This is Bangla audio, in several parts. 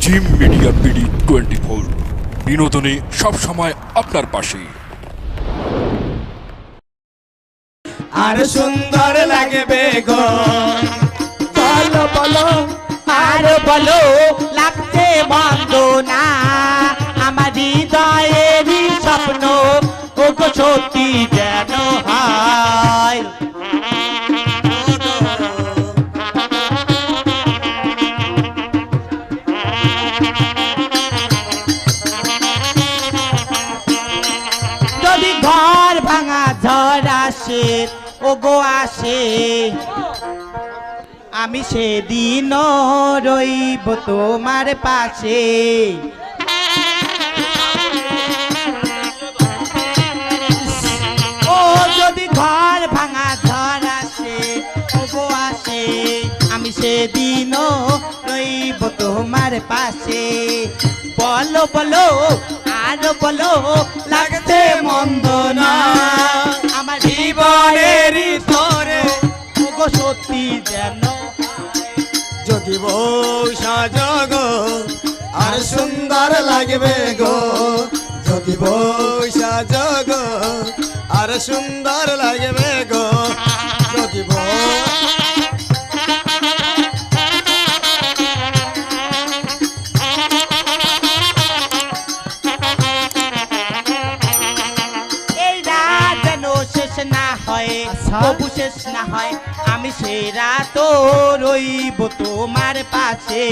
জিম মিডিয়া বিডি 24 বিনোদনে সব সময় আপনার পাশে। আর সুন্দর লাগবে গো, বলো বলো আর বলো, লাগছে মন্দ না, আমার হৃদয়েরই স্বপ্ন ও গো সত্যি যেন হয়। যদি ঘর ভাঙা ঝড় আসে ও গো আসে, আমি সেদিন রইব তোমার পাশে। ও যদি ঘর ভাঙা ঝড় আসে ও গো আসে, আমি সেদিন রইব তোমার পাশে। বলো বলো আর বলো, লাগছে মন্দ না, আমার জীবনের তোরে ও গো সত্যি যেন। যদি বউ সাজগো আর সুন্দর লাগবে গো, যদি বউ সাজগো আর সুন্দর লাগবে গো, যদি বউ না হয় তবু শেষ না হয়, আমি সে রাত রইব তোমার পাশে।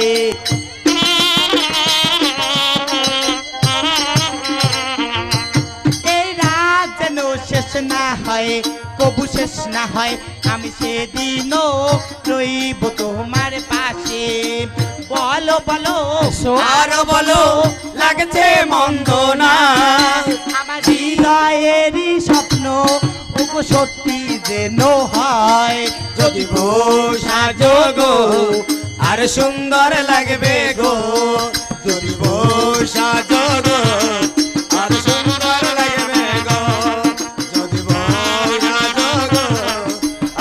এই রাত যেন শেষ না হয় কবু শেষ না হয়, আমি সেদিন রইব তোমার পাশে। বলো বলো আর বলো, লাগছে মন্দ না, আমার হৃদয়েরই স্বপ্ন ও গো সত্যি যেন হয়। যদি বউ সাজগো আর সুন্দর লাগবে গো, যদি বউ সাজগো আর সুন্দর লাগবে গো, যদি বউ সাজগো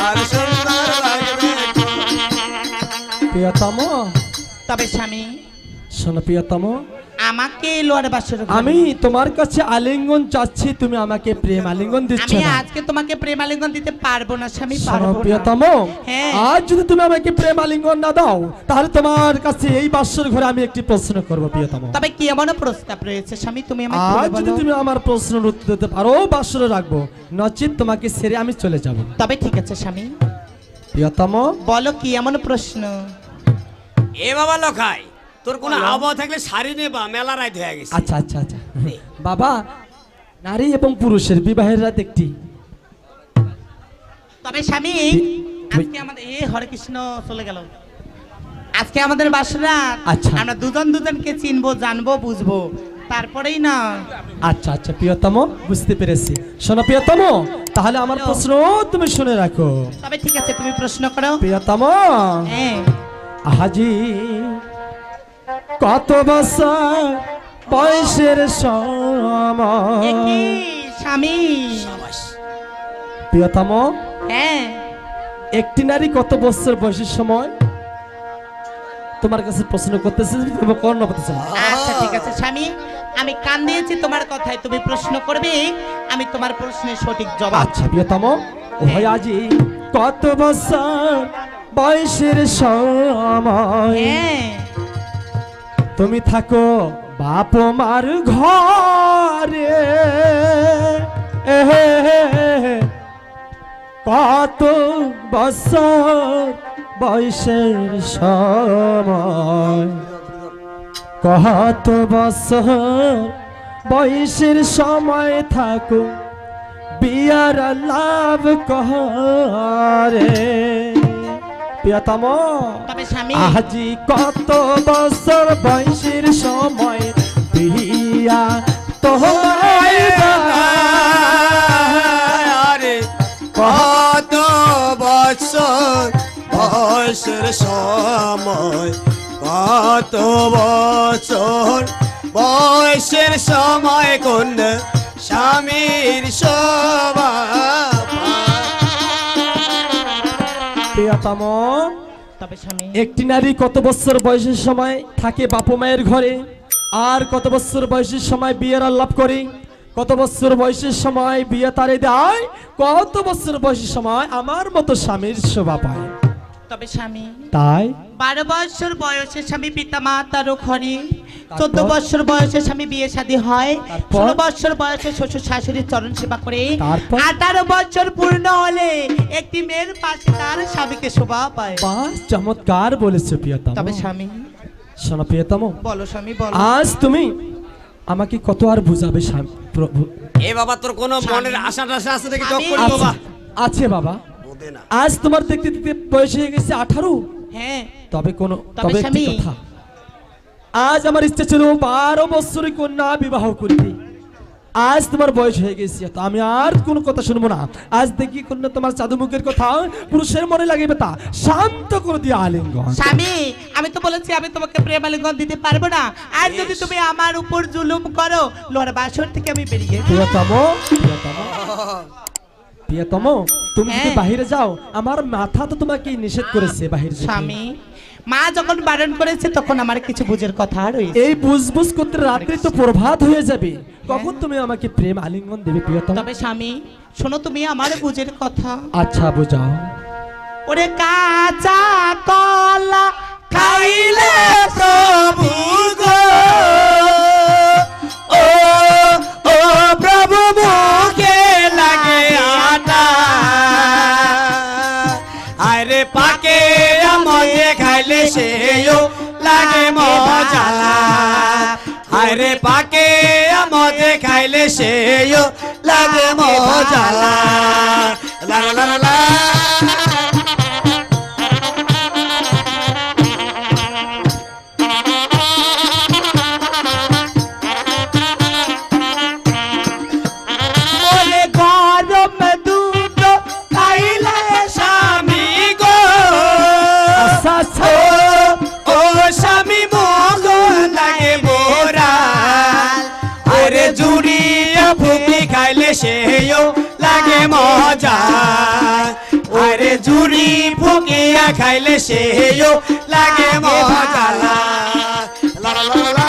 আর সুন্দর লাগবে গো। প্রিয়তম, তবে স্বামী শোনো প্রিয়তম, আমাকে লোয়ার বাসর আমি তোমার কাছে আলিঙ্গন চাচ্ছি, তুমি আমাকে প্রেম আলিঙ্গন দিচ্ছ আমি না। আজকে তোমাকে প্রেম আলিঙ্গন দিতে পারবো না স্বামী, শোনো পারবো না। প্রিয়তম, হ্যাঁ। আজ যদি তুমি আমাকে প্রেম আলিঙ্গন না দাও, তাহলে তোমার কাছে এই বাসর ঘরে আমি একটি প্রশ্ন করব প্রিয়তম। তবে কি এমন প্রস্তাব রয়েছে স্বামী, তুমি আমাকে আজ খুলে যদি বলো। তুমি আমার প্রশ্নের উত্তর দিতে পারো, বাসরে রাখবো, নচিত তোমাকে ছেড়ে আমি চলে যাব। তবে ঠিক আছে স্বামী, প্রিয়তম, বলো কি এমন প্রশ্ন। এ বাবা লোকাই, তোর কোনো আবহাওয়া থাকলে শাড়ি নেবা, মেলা রাত হয়ে গেছে। আচ্ছা আচ্ছা আচ্ছা বাবা, নারী এবং পুরুষের বিবাহের রাত একটি। তবে স্বামী আজকে আমাদের হরে কৃষ্ণ চলে গেল, আজকে আমাদের বাসরা। আচ্ছা। আমরা দুজন দুজনকে চিনবো, জানবো, বুঝবো, তারপরেই না। আচ্ছা আচ্ছা প্রিয়তম, বুঝতে পেরেছি। শোনো প্রিয়তম, তাহলে আমার প্রশ্ন তুমি শুনে রাখো। তবে ঠিক আছে, তুমি প্রশ্ন করো। প্রিয়তম, হ্যাঁ। আজি কত বছর বয়সের এ সময়। কি স্বামী? প্রিয়তম, হ্যাঁ। একটি নারী কত বছর বয়সের সময়? তোমার কাছে প্রশ্ন করতেছি, তুমি কর্ণ করতেছ না। আচ্ছা ঠিক আছে স্বামী, আমি কান দিয়েছি তোমার কথায়, তুমি প্রশ্ন করবে, আমি তোমার প্রশ্নের সঠিক জবাব। আচ্ছা প্রিয়তম, ওই আজি কত বছর বয়সের সময় হ্যাঁ। তুমি থাকো বাপ মার ঘরে, কত বছর বয়সের সময়, কত বছর বয়সের সময় থাকো বিয়ার লাভ করে। প্রিয়তম, তবে স্বামী আজি কত বছর বয়সের সময় বিয়া তোমায় আরে কত বছর বয়সের সময়, কত বছর বয়সের সময় কোন স্বামীর শোভা। প্রিয়তম, তবে স্বামী একটি নারী কত বছর বয়সের সময় থাকে বাবা মায়ের ঘরে, আর কত বছর বয়সের সময় বিয়ের আলাপ করে, কত বছর বয়সের সময় বিয়ে তারে দেয়, কত বছর বয়সের সময় আমার মতো স্বামীর শোভা পায়। তবে স্বামী তাই 12 বছর বয়সে স্বামী পিতা মাতারও ঘরে, 14 বছর বয়সে স্বামী বিয়ে শাদী হয়, তারপর? 16 বছর বয়সে শ্বশুর শাশুড়ির চরণ সেবা করে, তারপর? 18 বছর পূর্ণ হলে একটি মেয়ের পাশে তার স্বামীকে শোভা পায়। বাহ, চমৎকার বলেছো প্রিয়তম। তবে স্বামী শোনো প্রিয়তম, বলো স্বামী বলো। আজ তুমি আমাকে কত আর বুঝাবে স্বামী প্রভু। এ বাবা তোর কোনো মনের আশা টাশা আছে নাকি? চক করি আমি- বাবা। আছে বাবা, বোধে না। আজ তোমার দেখতে দেখতে বয়স হয়ে গেছে 18। হ্যাঁ তবে তবে তবে একটি স্বামী। কথা, আজ আমার ইচ্ছা ছিল 12 বছরের কন্যা বিবাহ করতে। আজ তোমার বয়স হয়ে গেছে, তো আমি আর কোনো কথা শুনবো না। আজ দেখি কন্যা তোমার চাদু মুখের কথা পুরুষের মনে লাগিবে তা শান্ত করে দিয়ে আলিঙ্গন। স্বামী আমি তো বলেছি আমি তোমাকে প্রেম আলিঙ্গন দিতে পারবো না, আর যদি তুমি আমার উপর জুলুম করো লোহার বাসর থেকে আমি বেরিয়ে যাবো। প্রিয়তম, প্রিয়তম, প্রিয়তম, তুমি যদি হ্যাঁ। বাহিরে যাও, আমার মাথা তো তোমাকে নিষেধ করেছে বাহিরে যেতে। স্বামী মা যখন বারণ করেছে তখন আমার কিছু বুঝের কথা রয়েছে। এই বুঝবুঝ করতে রাত্রি তো প্রভাত হয়ে যাবে, কখন তুমি আমাকে প্রেম আলিঙ্গন দেবে প্রিয়তম? তবে স্বামী শোনো তুমি আমার বুঝের কথা। আচ্ছা বুঝাও। ওরে কাঁচা কলা খাইলে প্রভু গো, ও ও প্রভু মুখে লাগে আটা, আরে পাকে মজে খাইলে সেও লাগে মজা। আরে পাকে মজে খাইলে সেও লাগে মজা। লা লা লা লা লা। ওরে গরম দুধ খাইলে স্বামী গো, আচ্ছা আচ্ছা, ও স্বামী মগ লাগে মোরা। আরে জুড়িয়া ফুকি খাইলে সেও লাগে মজা। আরে জুড়ি ফুকিয়া খাইলে সেও লাগে মজা। লা লা লা লা লা।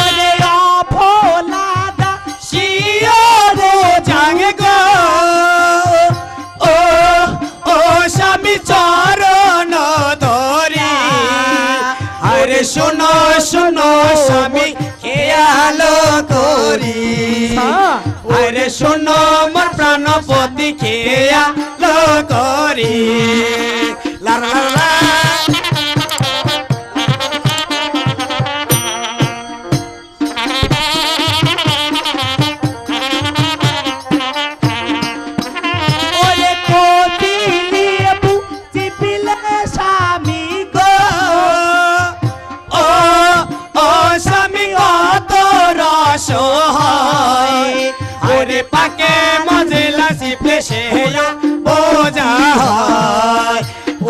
ওরে অভোলাদা শিয়রে জাগে গো, ও ও স্বামী চরণ ধরি। আরে শোনো শোনো স্বামী খেয়াল করি। আরে শোনো মোর প্রাণপতি খেয়াল করি। লা লা লা লা। ওরে কোটি লেবু চিপিলে স্বামী গো, ও ও স্বামী কত রস হয়। আরে পাকে মজলা সিপলে সেয়া বোঝা হয়।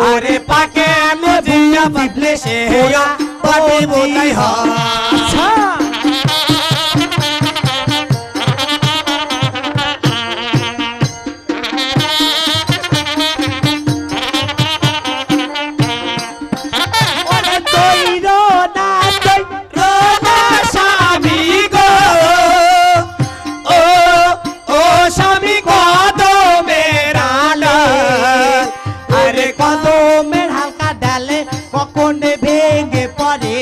আরে পাকে মজিয়া পিপলে সেয়া পাটি বোঝাই হয়। আচ্ছা। ওরে তৈর না তৈ রোনা স্বামী গো, ও ও স্বামী কত বেড়ালা। আরে কত কদমের হালকা ডালে কখন ভেঙে পড়ে,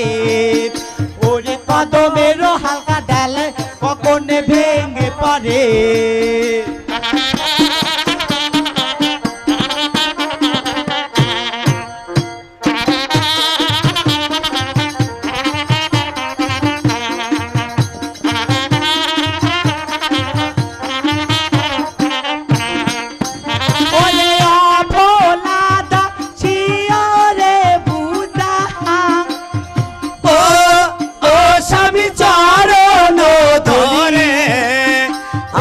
ওরে কদমেরও হালকা ডালে কখন ভেঙে পড়ে। ওরে অভোলাদা শিয়রে বুদা, ও ও স্বামী চরণ ধরে।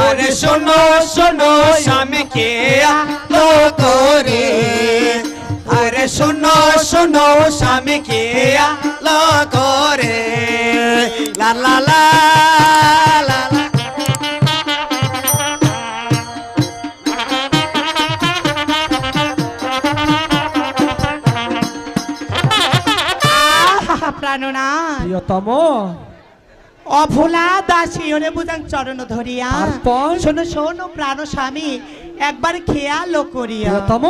আরে শোনো শোনো স্বামী খেয়াল করে। আরে শোনো শোনো স্বামী খেয়াল করে। প্রাণনা প্রিয়তম অভোলা দাসী ওরে বুঝান চরণ ধরিয়া তারপর? শোনো শোনো প্রাণ স্বামী একবার খেয়াল করিয়া প্রিয়তম